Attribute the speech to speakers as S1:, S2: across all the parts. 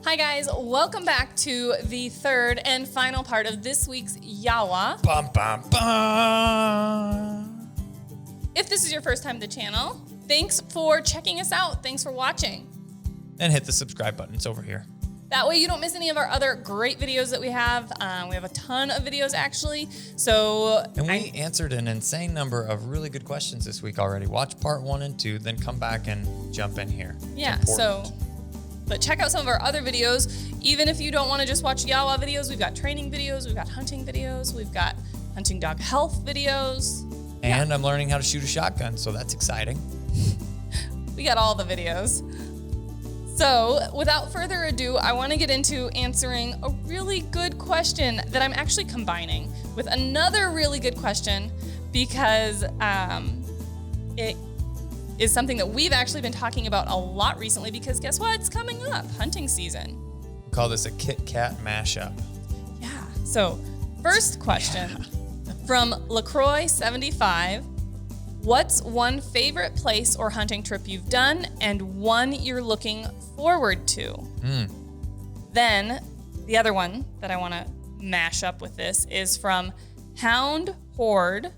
S1: Hi guys, welcome back to the third and final part of this week's YAWA.
S2: Bum, bum, bum.
S1: If this is your first time to the channel, thanks for checking us out. Thanks for watching.
S2: And hit the subscribe button. It's over here.
S1: That way you don't miss any of our other great videos that we have. We have a ton of videos actually.
S2: And we answered an insane number of really good questions this week already. Watch part 1 and 2, then come back and jump in here.
S1: Yeah, but check out some of our other videos. Even if you don't want to just watch YAWA videos, we've got training videos, we've got hunting videos, we've got hunting dog health videos.
S2: And I'm learning how to shoot a shotgun, so that's exciting.
S1: We got all the videos. So without further ado, I want to get into answering a really good question that I'm actually combining with another really good question because it is something that we've actually been talking about a lot recently because guess what? It's coming up, hunting season.
S2: We call this a Kit Kat mashup.
S1: Yeah. So first question from LaCroix75. What's one favorite place or hunting trip you've done and one you're looking forward to? Then the other one that I want to mash up with this is from Hound Horde.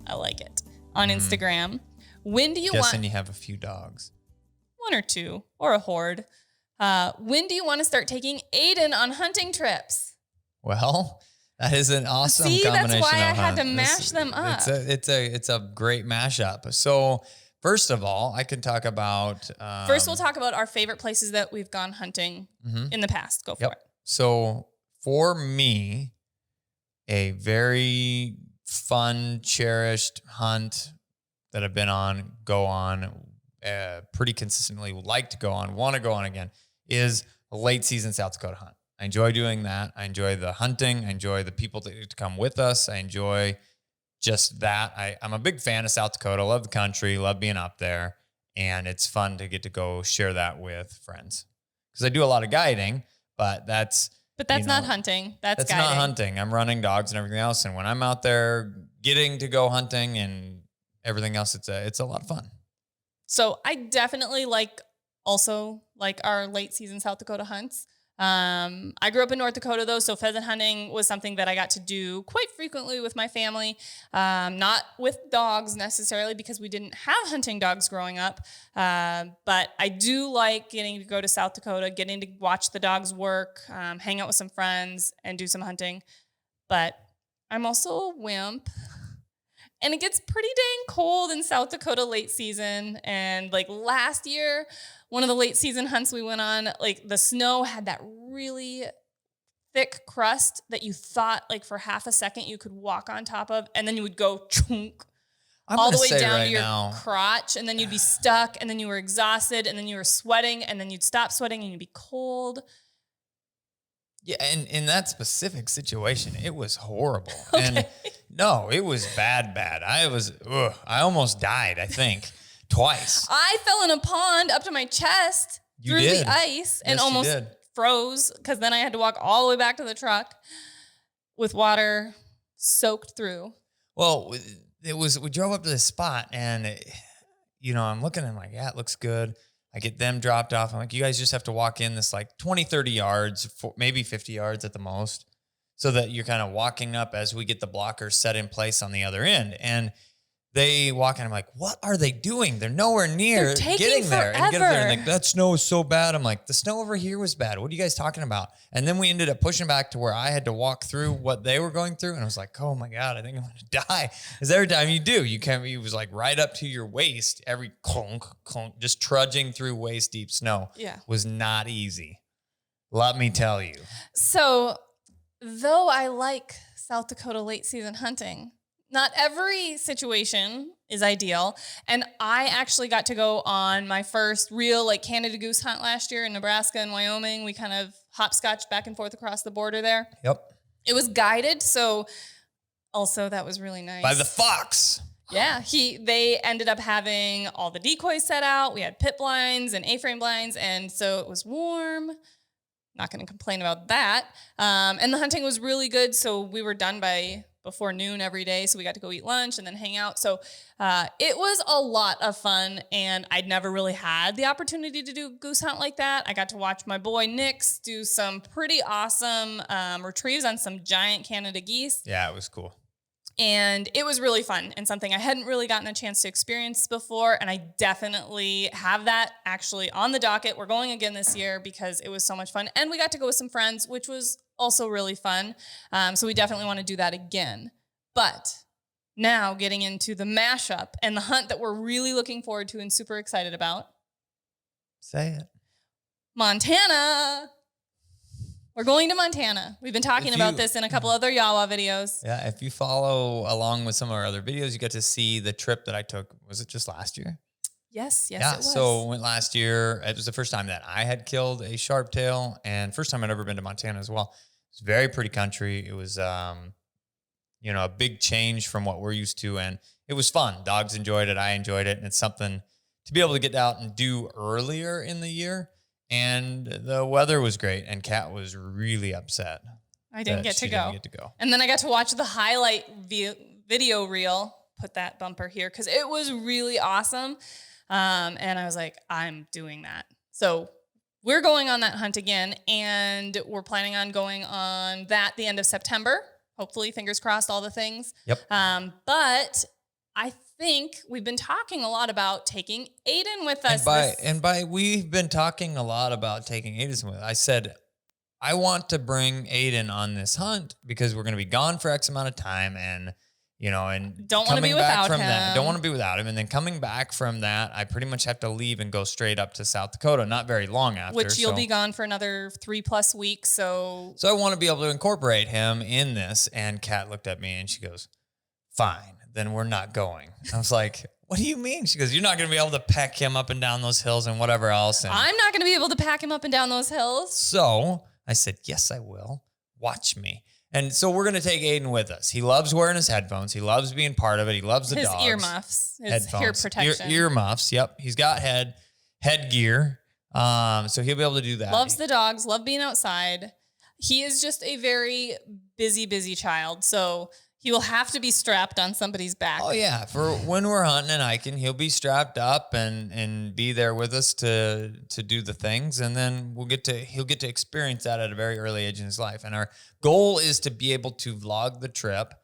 S1: I like it. On Instagram. When do you
S2: Guessing you have a few dogs.
S1: One or two, or a horde. When do you want to start taking Aiden on hunting trips?
S2: Well, that is an awesome combination.
S1: That's why I
S2: of
S1: had to mash them up.
S2: It's a great mashup. So first of all, I can talk about.
S1: First, we'll talk about our favorite places that we've gone hunting in the past. Go for it.
S2: So for me, a very fun, cherished hunt that I've been on, go on pretty consistently, like to go on, want to go on again, is a late season South Dakota hunt. I enjoy doing that. I enjoy the hunting. I enjoy the people that come with us. I enjoy just that. I'm a big fan of South Dakota. Love the country. Love being up there. And it's fun to get to go share that with friends. Because I do a lot of guiding, but that's
S1: not hunting. That's guiding.
S2: Not hunting. I'm running dogs and everything else. And when I'm out there getting to go hunting and everything else, it's a lot of fun.
S1: So I definitely like our late season South Dakota hunts. I grew up in North Dakota though, so pheasant hunting was something that I got to do quite frequently with my family. Not with dogs necessarily because we didn't have hunting dogs growing up. But I do like getting to go to South Dakota, getting to watch the dogs work, hang out with some friends and do some hunting. But I'm also a wimp. And it gets pretty dang cold in South Dakota late season. And like last year, one of the late season hunts we went on, like the snow had that really thick crust that you thought like for half a second you could walk on top of. And then you would go chunk all the way down to your crotch. And then you'd be stuck. And then you were exhausted. And then you were sweating. And then you'd stop sweating and you'd be cold.
S2: Yeah, and in that specific situation, it was horrible.
S1: Okay.
S2: And no, it was bad. I almost died, I think, twice.
S1: I fell in a pond up to my chest through the ice and almost froze because then I had to walk all the way back to the truck with water soaked through.
S2: Well, we drove up to this spot and, I'm looking and I'm like, yeah, it looks good. I get them dropped off. I'm like, you guys just have to walk in this like 20, 30 yards, maybe 50 yards at the most, so that you're kind of walking up as we get the blockers set in place on the other end. And they walk in. I'm like, what are they doing? They're nowhere near getting there. And like, that snow is so bad. I'm like, the snow over here was bad. What are you guys talking about? And then we ended up pushing back to where I had to walk through what they were going through. And I was like, oh my God, I think I'm going to die. Because every time you do, it was like right up to your waist, every clunk, clunk, just trudging through waist deep snow was not easy. Let me tell you.
S1: So though I like South Dakota late season hunting, not every situation is ideal. And I actually got to go on my first real like Canada goose hunt last year in Nebraska and Wyoming. We kind of hopscotched back and forth across the border there.
S2: Yep.
S1: It was guided. So also that was really nice.
S2: By the fox.
S1: Yeah. They ended up having all the decoys set out. We had pit blinds and A-frame blinds. And so it was warm. Not going to complain about that. And the hunting was really good. So we were done by before noon every day. So we got to go eat lunch and then hang out. So it was a lot of fun. And I'd never really had the opportunity to do a goose hunt like that. I got to watch my boy Nix do some pretty awesome retrieves on some giant Canada geese.
S2: Yeah, it was cool.
S1: And it was really fun and something I hadn't really gotten a chance to experience before. And I definitely have that actually on the docket. We're going again this year because it was so much fun. And we got to go with some friends, which was also really fun. So we definitely want to do that again. But now getting into the mashup and the hunt that we're really looking forward to and super excited about.
S2: Say it.
S1: Montana. We're going to Montana. We've been talking about this in a couple other YAWA videos.
S2: Yeah, if you follow along with some of our other videos, you get to see the trip that I took. Was it just last year?
S1: Yes, it was.
S2: So went last year. It was the first time that I had killed a sharptail, and first time I'd ever been to Montana as well. It's very pretty country. It was, a big change from what we're used to, and it was fun. Dogs enjoyed it. I enjoyed it, and it's something to be able to get out and do earlier in the year. And the weather was great, and Kat was really upset.
S1: I didn't get to go.
S2: Didn't get to go.
S1: And then I got to watch the highlight video reel. Put that bumper here because it was really awesome. And I was like, I'm doing that. So we're going on that hunt again, and we're planning on going on that the end of September. Hopefully, fingers crossed, all the things.
S2: Yep.
S1: But I think we've been talking a lot about taking Aiden with us.
S2: We've been talking a lot about taking Aiden with us. I said, I want to bring Aiden on this hunt because we're going to be gone for X amount of time, and
S1: don't want to be without him.
S2: Don't want to be without him. And then coming back from that, I pretty much have to leave and go straight up to South Dakota, not very long after.
S1: Which you'll be gone for another 3+ weeks. So
S2: I want to be able to incorporate him in this. And Kat looked at me and she goes, fine, then we're not going. I was like, what do you mean? She goes, you're not going to be able to pack him up and down those hills and whatever else. And
S1: I'm not going to be able to pack him up and down those hills.
S2: So I said, yes, I will. Watch me. And so we're going to take Aiden with us. He loves wearing his headphones. He loves being part of it. He loves the dogs.
S1: His earmuffs. His hair protection.
S2: Earmuffs, yep. He's got headgear. So he'll be able to do that.
S1: Loves the dogs. Love being outside. He is just a very busy child. So he will have to be strapped on somebody's back.
S2: Oh, yeah. For when we're hunting and hiking, he'll be strapped up and be there with us to do the things. And then he'll get to experience that at a very early age in his life. And our goal is to be able to vlog the trip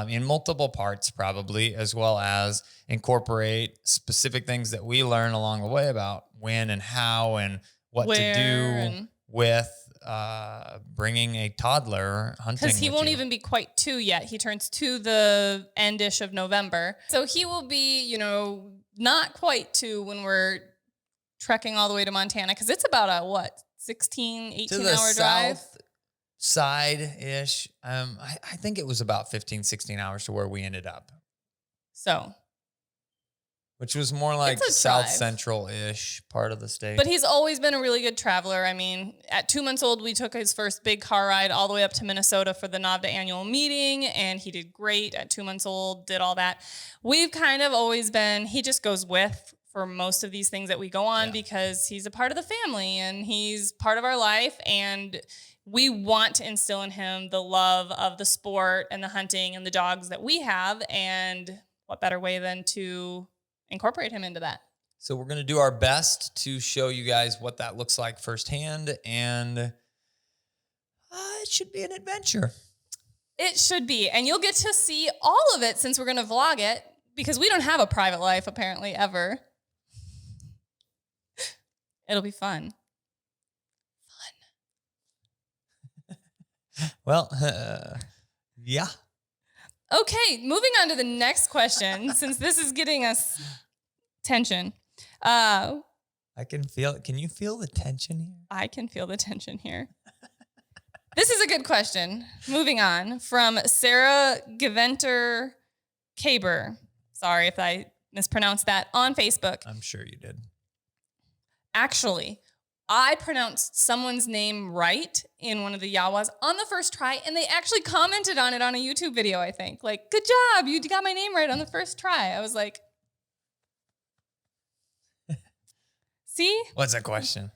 S2: in multiple parts probably, as well as incorporate specific things that we learn along the way about when and how and what to do with bringing a toddler hunting.
S1: Because he won't even be quite 2 yet. He turns 2 the end-ish of November. So he will be, not quite 2 when we're trekking all the way to Montana. Because it's about a, 16, 18-hour drive?
S2: South side-ish. I think it was about 15, 16 hours to where we ended up.
S1: So...
S2: Which was more like South Central-ish part of the state.
S1: But he's always been a really good traveler. I mean, at 2 months old, we took his first big car ride all the way up to Minnesota for the NAVDA annual meeting, and he did great at 2 months old, did all that. We've kind of always been, he just goes with for most of these things that we go on because he's a part of the family and he's part of our life, and we want to instill in him the love of the sport and the hunting and the dogs that we have, and what better way than to incorporate him into that.
S2: So we're going to do our best to show you guys what that looks like firsthand, and it should be an adventure.
S1: It should be, and you'll get to see all of it since we're going to vlog it, because we don't have a private life apparently ever. It'll be fun.
S2: Well, yeah.
S1: Okay, moving on to the next question, since this is getting us tension.
S2: I can feel it. Can you feel the tension here?
S1: I can feel the tension here. This is a good question. Moving on from Sarah Geventer Kaber. Sorry if I mispronounced that, on Facebook.
S2: I'm sure you did.
S1: Actually, I pronounced someone's name right in one of the YAWAs on the first try, and they actually commented on it on a YouTube video, I think. Like, good job, you got my name right on the first try. I was like, see?
S2: What's the question?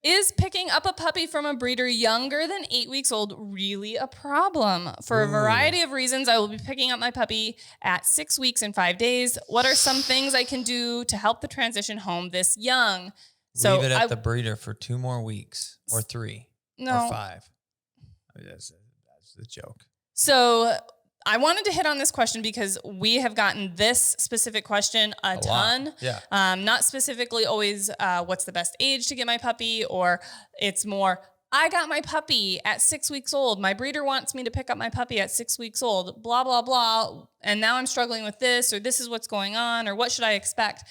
S1: Is picking up a puppy from a breeder younger than 8 weeks old really a problem? For a variety of reasons, I will be picking up my puppy at 6 weeks and 5 days. What are some things I can do to help the transition home this young? So
S2: leave it at the breeder for 2 more weeks or 3 or 5. That's the joke.
S1: So I wanted to hit on this question because we have gotten this specific question a ton.
S2: Lot. Yeah.
S1: Not specifically always what's the best age to get my puppy, or it's more, I got my puppy at 6 weeks old. My breeder wants me to pick up my puppy at 6 weeks old, blah, blah, blah. And now I'm struggling with this, or this is what's going on, or what should I expect?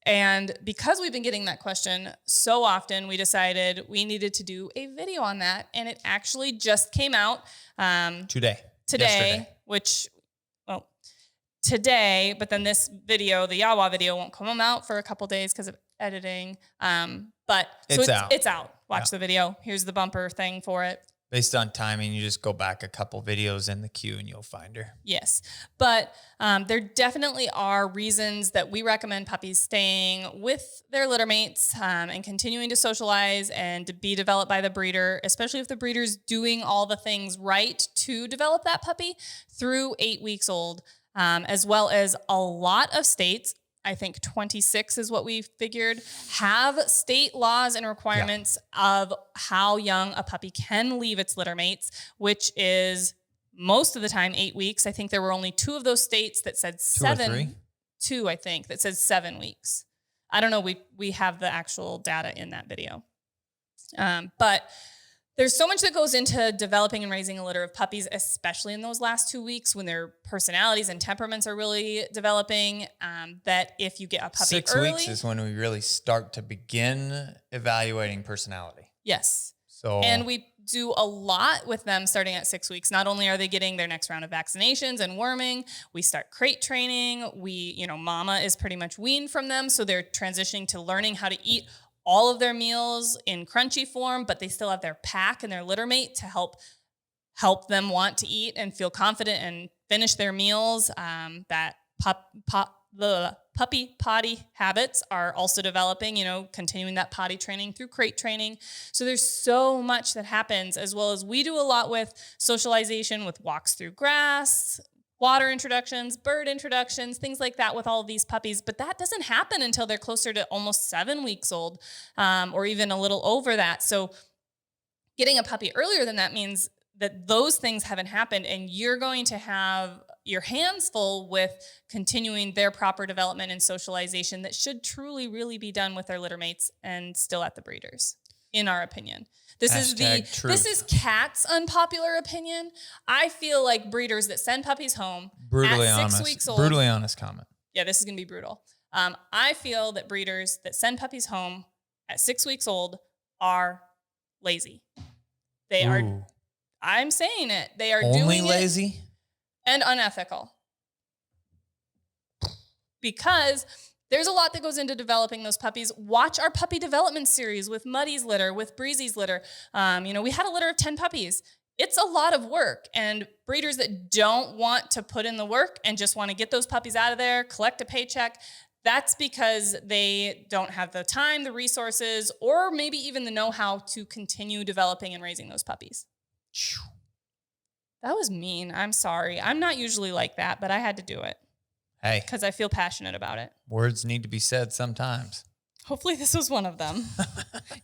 S1: And because we've been getting that question so often, we decided we needed to do a video on that. And it actually just came out
S2: Today,
S1: yesterday. Today, but then this video, the YAWA video, won't come out for a couple days because of editing. But
S2: it's
S1: out. Watch the video. Here's the bumper thing for it.
S2: Based on timing, you just go back a couple videos in the queue and you'll find her.
S1: Yes. But there definitely are reasons that we recommend puppies staying with their litter mates and continuing to socialize and to be developed by the breeder, especially if the breeder's doing all the things right to develop that puppy through 8 weeks old, as well as a lot of states. I think 26 is what we figured, have state laws and requirements of how young a puppy can leave its litter mates, which is most of the time 8 weeks. I think there were only 2 of those states that said 7. 2, I think, that says 7 weeks. I don't know. We have the actual data in that video. But there's so much that goes into developing and raising a litter of puppies, especially in those last 2 weeks when their personalities and temperaments are really developing, that if you get a puppy
S2: 6
S1: early,
S2: weeks is when we really start to begin evaluating personality.
S1: Yes.
S2: So,
S1: and we do a lot with them starting at 6 weeks. Not only are they getting their next round of vaccinations and worming, we start crate training. Mama is pretty much weaned from them. So they're transitioning to learning how to eat all of their meals in crunchy form, but they still have their pack and their litter mate to help them want to eat and feel confident and finish their meals. That the puppy potty habits are also developing, continuing that potty training through crate training. So there's so much that happens, as well as we do a lot with socialization with walks through grass, water introductions, bird introductions, things like that with all of these puppies. But that doesn't happen until they're closer to almost 7 weeks old, or even a little over that. So getting a puppy earlier than that means that those things haven't happened, and you're going to have your hands full with continuing their proper development and socialization that should truly, really be done with their litter mates and still at the breeders, in our opinion. This is Kat's unpopular opinion. I feel like breeders that send puppies home at 6 weeks old.
S2: Brutally honest comment.
S1: Yeah, this is going to be brutal. I feel that breeders that send puppies home at 6 weeks old are lazy. They are. I'm saying it. They are
S2: only lazy
S1: and unethical. Because there's a lot that goes into developing those puppies. Watch our puppy development series with Muddy's litter, with Breezy's litter. We had a litter of 10 puppies. It's a lot of work. And breeders that don't want to put in the work and just want to get those puppies out of there, collect a paycheck, that's because they don't have the time, the resources, or maybe even the know-how to continue developing and raising those puppies. That was mean. I'm sorry. I'm not usually like that, but I had to do it.
S2: Hey.
S1: Because I feel passionate about it.
S2: Words need to be said sometimes.
S1: Hopefully this was one of them.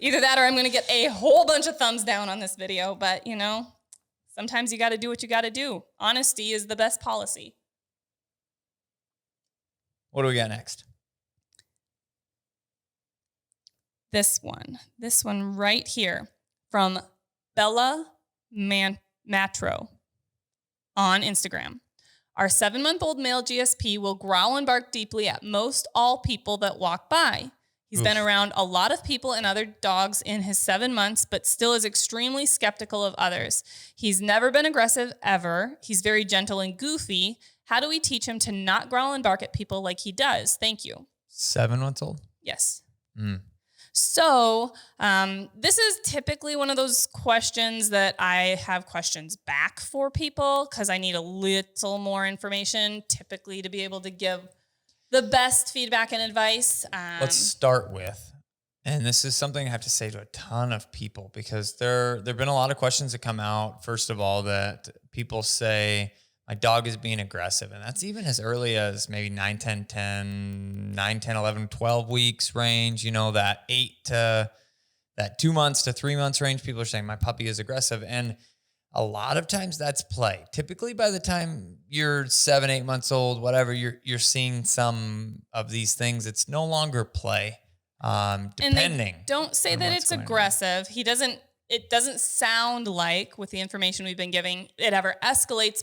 S1: Either that or I'm going to get a whole bunch of thumbs down on this video. But, sometimes you got to do what you got to do. Honesty is the best policy.
S2: What do we got next?
S1: This one right here from Bella Matro on Instagram. Our 7-month-old male GSP will growl and bark deeply at most all people that walk by. He's been around a lot of people and other dogs in his 7 months, but still is extremely skeptical of others. He's never been aggressive, ever. He's very gentle and goofy. How do we teach him to not growl and bark at people like he does? Thank you.
S2: 7 months old?
S1: Yes. So this is typically one of those questions that I have questions back for people because I need a little more information typically to be able to give the best feedback and advice.
S2: Let's start with, And this is something I have to say to a ton of people, because there've been a lot of questions that come out. First of all, that people say my dog is being aggressive. And that's even as early as maybe 9, 10, 11, 12 weeks range, that 2 months to 3 months range. People are saying my puppy is aggressive. And a lot of times that's play. Typically by the time you're 7, 8 months old, whatever, you're seeing some of these things. It's no longer play. Depending.
S1: And don't say that it's aggressive. It doesn't sound like, with the information we've been giving, it ever escalates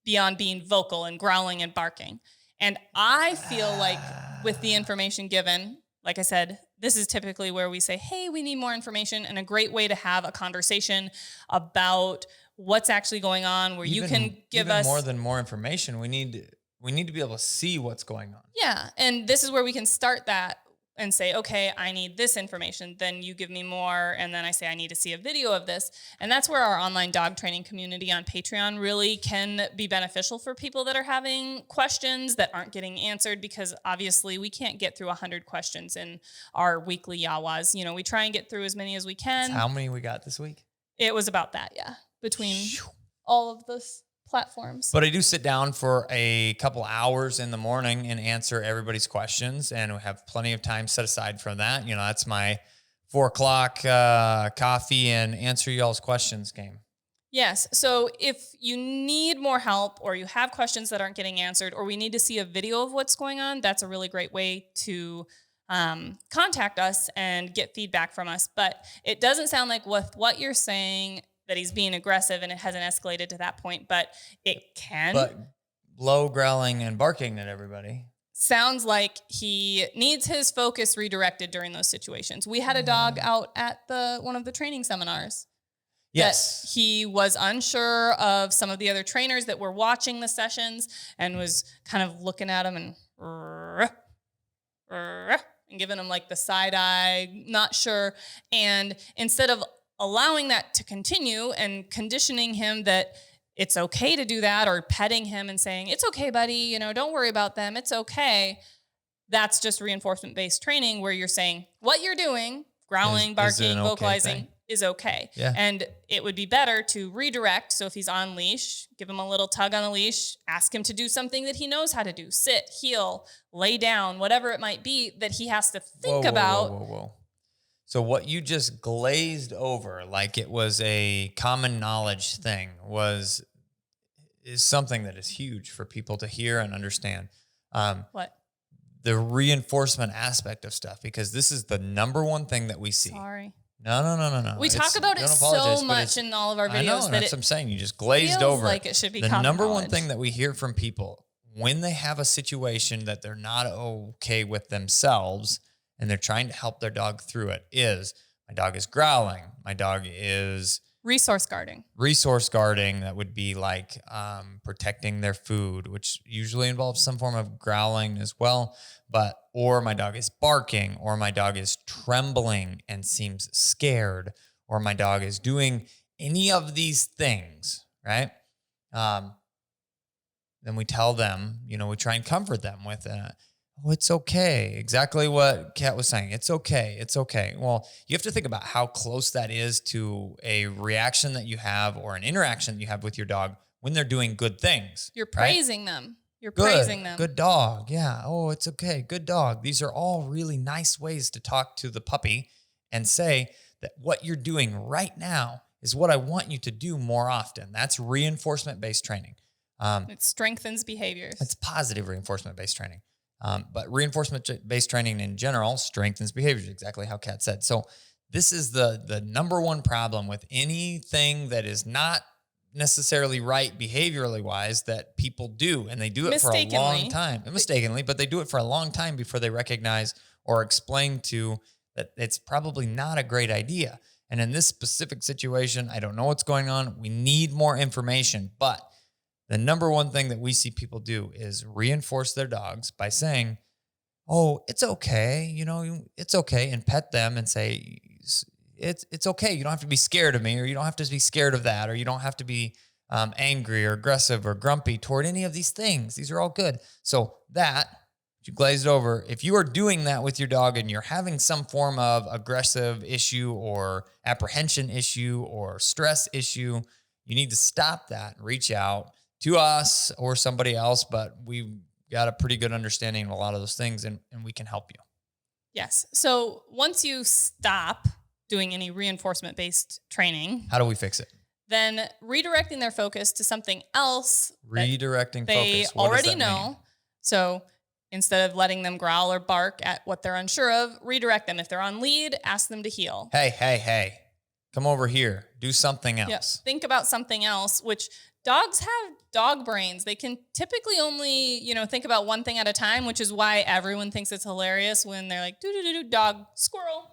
S1: beyond being vocal and growling and barking. And I feel like with the information given, like I said, this is typically where we say, hey, we need more information, and a great way to have a conversation about what's actually going on, where you can give us
S2: more information. We need to be able to see what's going on.
S1: Yeah. And this is where we can start that and say, okay, I need this information. Then you give me more. And then I say, I need to see a video of this. And that's where our online dog training community on Patreon really can be beneficial for people that are having questions that aren't getting answered, because obviously we can't get through 100 questions in our weekly YAWAs. We try and get through as many as we can.
S2: How many we got this week?
S1: It was about that. Yeah. Between all of this platforms.
S2: But I do sit down for a couple hours in the morning and answer everybody's questions, and we have plenty of time set aside for that. That's my 4 o'clock coffee and answer y'all's questions game.
S1: Yes. So if you need more help, or you have questions that aren't getting answered, or we need to see a video of what's going on, that's a really great way to contact us and get feedback from us. But it doesn't sound like, with what you're saying, that he's being aggressive, and it hasn't escalated to that point, but it can.
S2: But low growling and barking at everybody.
S1: Sounds like he needs his focus redirected during those situations. We had a dog out at one of the training seminars.
S2: Yes.
S1: That he was unsure of some of the other trainers that were watching the sessions, and was kind of looking at him and giving him like the side eye, not sure. And instead of allowing that to continue and conditioning him that it's okay to do that, or petting him and saying, it's okay, buddy, don't worry about them, it's okay. That's just reinforcement-based training, where you're saying what you're doing, growling, barking, vocalizing, is okay.
S2: Yeah.
S1: And it would be better to redirect. So if he's on leash, give him a little tug on a leash, ask him to do something that he knows how to do, sit, heel, lay down, whatever it might be that he has to think about.
S2: Whoa. So what you just glazed over, like it was a common knowledge thing, is something that is huge for people to hear and understand.
S1: What?
S2: The reinforcement aspect of stuff, because this is the number one thing that we see.
S1: Sorry.
S2: No.
S1: We talk about it so much in all of our videos.
S2: I know, and that's what I'm saying. You just glazed
S1: feels
S2: over
S1: like it should be
S2: the
S1: common
S2: number one
S1: knowledge.
S2: thing that we hear from people when they have a situation that they're not okay with themselves, and they're trying to help their dog through it, is my dog is growling. My dog is
S1: resource guarding.
S2: That would be like protecting their food, which usually involves some form of growling as well. Or my dog is barking, or my dog is trembling and seems scared, or my dog is doing any of these things, right? Then we tell them, we try and comfort them with it's okay. Exactly what Kat was saying. It's okay. It's okay. Well, you have to think about how close that is to a reaction that you have, or an interaction that you have with your dog when they're doing good things.
S1: You're praising them. You're
S2: good,
S1: praising them.
S2: Good dog. Yeah. Oh, it's okay. Good dog. These are all really nice ways to talk to the puppy and say that what you're doing right now is what I want you to do more often. That's reinforcement-based training.
S1: It strengthens behaviors.
S2: It's positive reinforcement-based training. But reinforcement-based training in general strengthens behaviors, exactly how Kat said. So this is the number one problem with anything that is not necessarily right behaviorally wise that people do. And they do it for a long time. Mistakenly, but they do it for a long time before they recognize or explain to that it's probably not a great idea. And in this specific situation, I don't know what's going on. We need more information, but the number one thing that we see people do is reinforce their dogs by saying, oh, it's okay. It's okay. And pet them and say, it's okay. You don't have to be scared of me, or you don't have to be scared of that, or you don't have to be angry or aggressive or grumpy toward any of these things. These are all good. So that, you glazed over. If you are doing that with your dog and you're having some form of aggressive issue or apprehension issue or stress issue, you need to stop that and reach out to us or somebody else. But we've got a pretty good understanding of a lot of those things, and we can help you.
S1: Yes. So once you stop doing any reinforcement-based training,
S2: how do we fix it?
S1: Then redirecting their focus to something else
S2: Redirecting
S1: they
S2: focus. What
S1: already
S2: does that
S1: know.
S2: mean?
S1: So instead of letting them growl or bark at what they're unsure of, redirect them. If they're on lead, ask them to heel.
S2: Hey, come over here. Do something else.
S1: Yep. Think about something else, which dogs have dog brains. They can typically only, think about one thing at a time, which is why everyone thinks it's hilarious when they're like, dog, squirrel,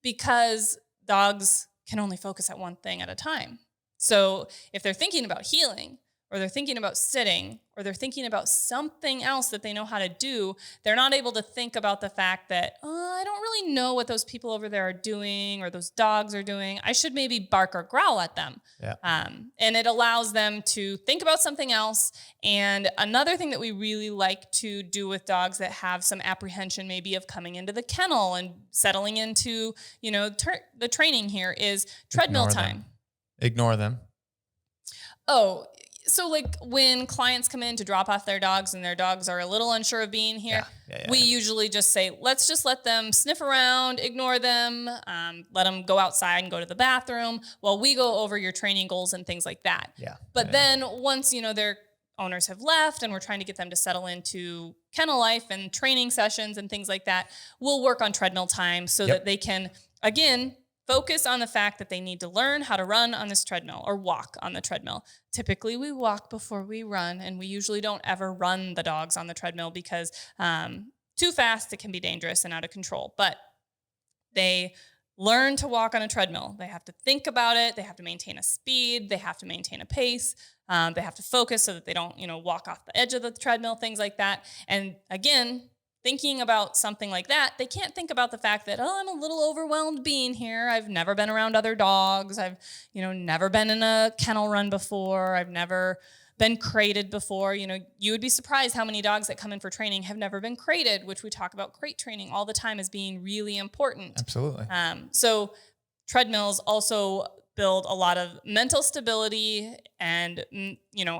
S1: because dogs can only focus at one thing at a time. So if they're thinking about healing, or they're thinking about sitting, or they're thinking about something else that they know how to do, they're not able to think about the fact that, I don't really know what those people over there are doing or those dogs are doing. I should maybe bark or growl at them.
S2: Yeah.
S1: And it allows them to think about something else. And another thing that we really like to do with dogs that have some apprehension maybe of coming into the kennel and settling into, the training here is treadmill time.
S2: Ignore them.
S1: Oh, so like when clients come in to drop off their dogs and their dogs are a little unsure of being here, we usually just say, let's just let them sniff around, ignore them, let them go outside and go to the bathroom while we go over your training goals and things like that.
S2: Yeah.
S1: But then once, their owners have left and we're trying to get them to settle into kennel life and training sessions and things like that, we'll work on treadmill time so that they can, again, focus on the fact that they need to learn how to run on this treadmill or walk on the treadmill. Typically, we walk before we run, and we usually don't ever run the dogs on the treadmill because too fast, it can be dangerous and out of control. But they learn to walk on a treadmill. They have to think about it. They have to maintain a speed. They have to maintain a pace. They have to focus so that they don't, walk off the edge of the treadmill, things like that. And again, thinking about something like that, they can't think about the fact that, I'm a little overwhelmed being here. I've never been around other dogs. I've, never been in a kennel run before. I've never been crated before. You would be surprised how many dogs that come in for training have never been crated, which we talk about crate training all the time as being really important.
S2: Absolutely.
S1: So treadmills also build a lot of mental stability. And,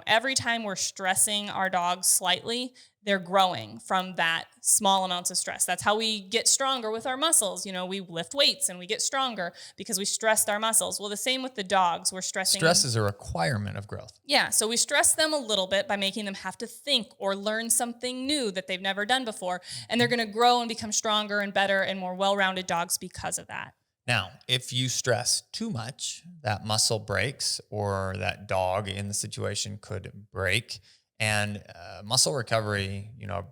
S1: every time we're stressing our dogs slightly, they're growing from that small amounts of stress. That's how we get stronger with our muscles. We lift weights and we get stronger because we stressed our muscles. Well, the same with the dogs. We're stressing.
S2: Stress is a requirement of growth.
S1: Yeah. So we stress them a little bit by making them have to think or learn something new that they've never done before. And they're going to grow and become stronger and better and more well-rounded dogs because of that.
S2: Now, if you stress too much, that muscle breaks, or that dog in the situation could break. And muscle recovery,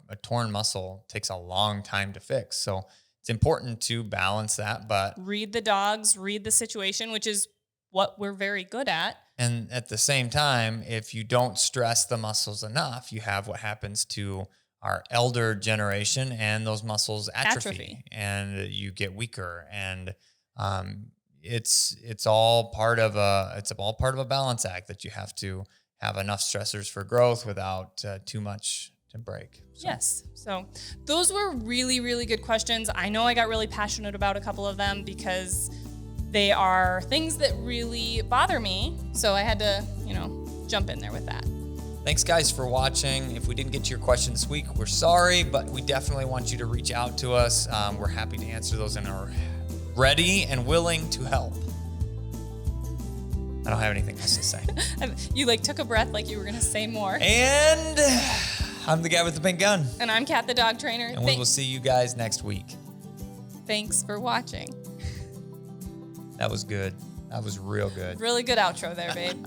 S2: a torn muscle takes a long time to fix. So it's important to balance that. But
S1: read the dogs, read the situation, which is what we're very good at.
S2: And at the same time, if you don't stress the muscles enough, you have what happens to our elder generation, and those muscles atrophy. And you get weaker. And it's all part of a balance act that you have to have enough stressors for growth without too much to break. So.
S1: Yes. So those were really, really good questions. I know I got really passionate about a couple of them because they are things that really bother me. So I had to, jump in there with that.
S2: Thanks, guys, for watching. If we didn't get to your question this week, we're sorry, but we definitely want you to reach out to us. We're happy to answer those and are ready and willing to help. I don't have anything else to say.
S1: You took a breath like you were going to say more.
S2: And I'm the guy with the pink gun.
S1: And I'm Kat, the dog trainer.
S2: And we will see you guys next week.
S1: Thanks for watching.
S2: That was good. That was real good.
S1: Really good outro there, babe.